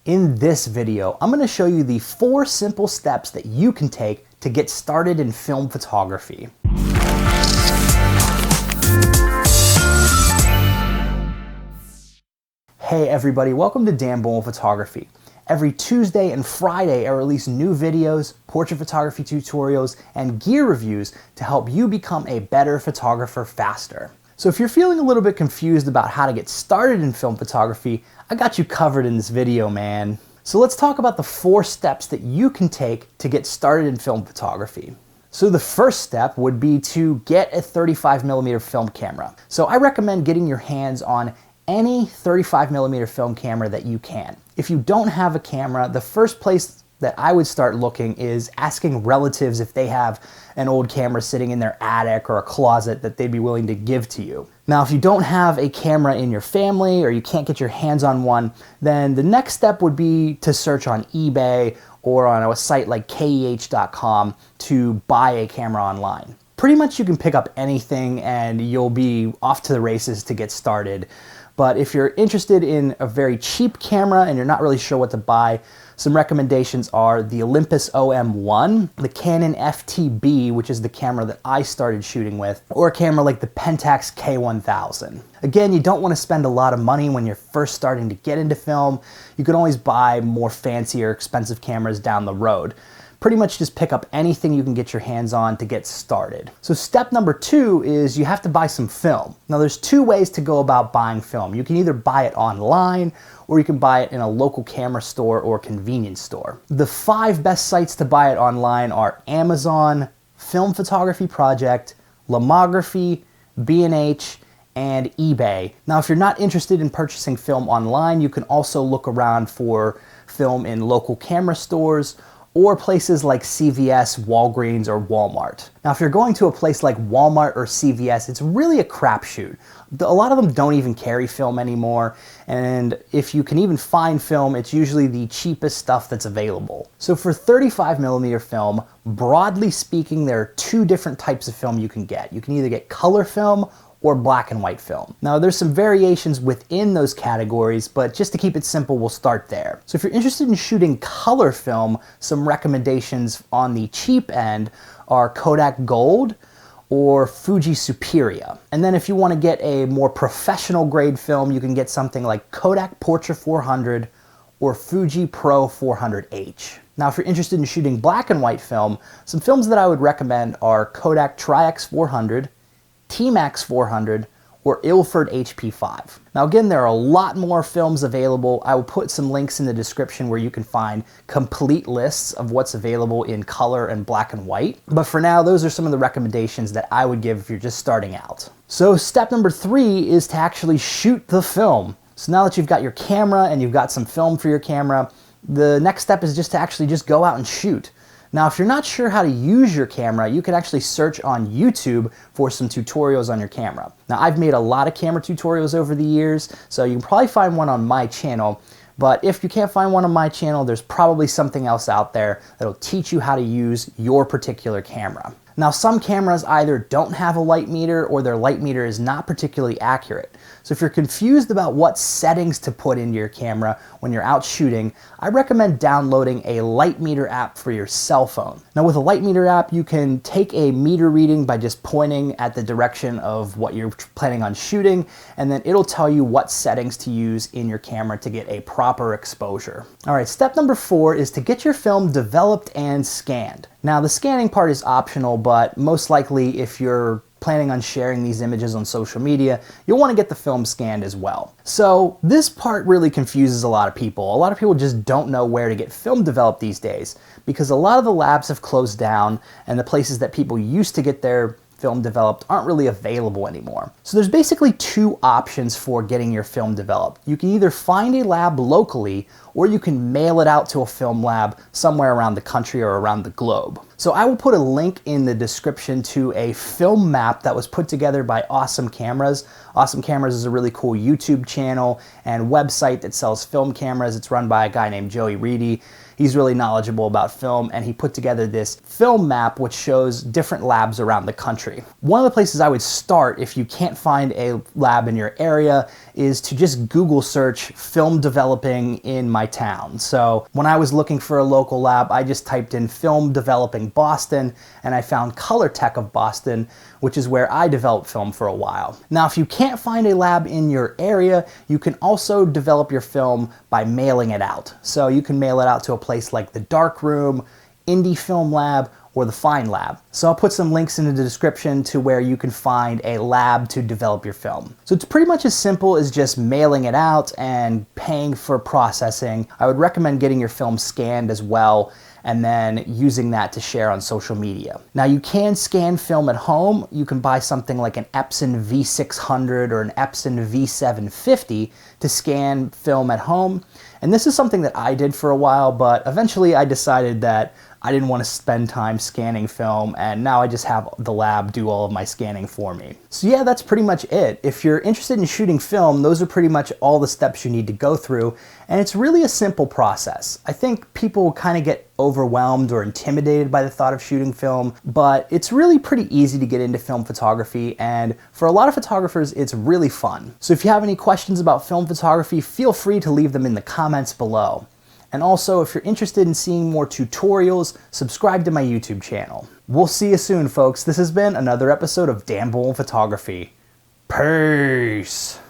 In this video, I'm going to show you the 4 simple steps that you can take to get started in film photography. Hey everybody, welcome to Dan Bullman Photography. Every Tuesday and Friday I release new videos, portrait photography tutorials, and gear reviews to help you become a better photographer faster. So if you're feeling a little bit confused about how to get started in film photography, I got you covered in this video, man. So let's talk about the 4 steps that you can take to get started in film photography. So the first step would be to get a 35mm film camera. So I recommend getting your hands on any 35mm film camera that you can. If you don't have a camera, the first place that I would start looking is asking relatives if they have an old camera sitting in their attic or a closet that they'd be willing to give to you. Now, if you don't have a camera in your family or you can't get your hands on one, then the next step would be to search on eBay or on a site like KEH.com to buy a camera online. Pretty much you can pick up anything and you'll be off to the races to get started. But if you're interested in a very cheap camera and you're not really sure what to buy, some recommendations are the Olympus OM-1, the Canon FTb, which is the camera that I started shooting with, or a camera like the Pentax K1000. Again, you don't want to spend a lot of money when you're first starting to get into film. You can always buy more fancy or expensive cameras down the road. Pretty much just pick up anything you can get your hands on to get started. So step number 2 is you have to buy some film. Now there's 2 ways to go about buying film. You can either buy it online or you can buy it in a local camera store or convenience store. The 5 best sites to buy it online are Amazon, Film Photography Project, Lomography, B&H, and eBay. Now if you're not interested in purchasing film online, you can also look around for film in local camera stores or places like CVS, Walgreens, or Walmart. Now, if you're going to a place like Walmart or CVS, it's really a crapshoot. A lot of them don't even carry film anymore, and if you can even find film, it's usually the cheapest stuff that's available. So for 35mm film, broadly speaking, there are 2 different types of film you can get. You can either get color film or black and white film. Now there's some variations within those categories, but just to keep it simple, we'll start there. So if you're interested in shooting color film, some recommendations on the cheap end are Kodak Gold or Fuji Superia. And then if you want to get a more professional grade film, you can get something like Kodak Portra 400 or Fuji Pro 400H. Now if you're interested in shooting black and white film, some films that I would recommend are Kodak Tri-X 400, T-Max 400, or Ilford HP5. Now again, there are a lot more films available. I will put some links in the description where you can find complete lists of what's available in color and black and white. But for now, those are some of the recommendations that I would give if you're just starting out. So step number 3 is to actually shoot the film. So now that you've got your camera and you've got some film for your camera, the next step is just to go out and shoot. Now, if you're not sure how to use your camera, you can actually search on YouTube for some tutorials on your camera. Now, I've made a lot of camera tutorials over the years, so you can probably find one on my channel, but if you can't find one on my channel, there's probably something else out there that'll teach you how to use your particular camera. Now, some cameras either don't have a light meter or their light meter is not particularly accurate. So if you're confused about what settings to put into your camera when you're out shooting, I recommend downloading a light meter app for your cell phone. Now with a light meter app, you can take a meter reading by just pointing at the direction of what you're planning on shooting, and then it'll tell you what settings to use in your camera to get a proper exposure. All right, step number 4 is to get your film developed and scanned. Now the scanning part is optional, but most likely if you're planning on sharing these images on social media, you'll want to get the film scanned as well. So this part really confuses a lot of people. A lot of people just don't know where to get film developed these days because a lot of the labs have closed down and the places that people used to get their film developed aren't really available anymore. So there's basically 2 options for getting your film developed. You can either find a lab locally or you can mail it out to a film lab somewhere around the country or around the globe. So I will put a link in the description to a film map that was put together by Awesome Cameras. Awesome Cameras is a really cool YouTube channel and website that sells film cameras. It's run by a guy named Joey Reedy. He's really knowledgeable about film, and he put together this film map which shows different labs around the country. One of the places I would start if you can't find a lab in your area is to just Google search film developing in my my town. So when I was looking for a local lab, I just typed in film developing Boston, and I found Color Tech of Boston, which is where I developed film for a while. Now, if you can't find a lab in your area, you can also develop your film by mailing it out. So you can mail it out to a place like the Darkroom, Indie Film Lab, or the Fine Lab. So I'll put some links in the description to where you can find a lab to develop your film. So it's pretty much as simple as just mailing it out and paying for processing. I would recommend getting your film scanned as well, and then using that to share on social media. Now, you can scan film at home. You can buy something like an Epson V600 or an Epson V750 to scan film at home. And this is something that I did for a while, but eventually I decided that I didn't want to spend time scanning film, and now I just have the lab do all of my scanning for me. So yeah, that's pretty much it. If you're interested in shooting film, those are pretty much all the steps you need to go through, and it's really a simple process. I think people kind of get overwhelmed or intimidated by the thought of shooting film, but it's really pretty easy to get into film photography, and for a lot of photographers, it's really fun. So if you have any questions about film photography, feel free to leave them in the comments below. And also, if you're interested in seeing more tutorials, subscribe to my YouTube channel. We'll see you soon, folks. This has been another episode of Dan Bullman Photography. Peace!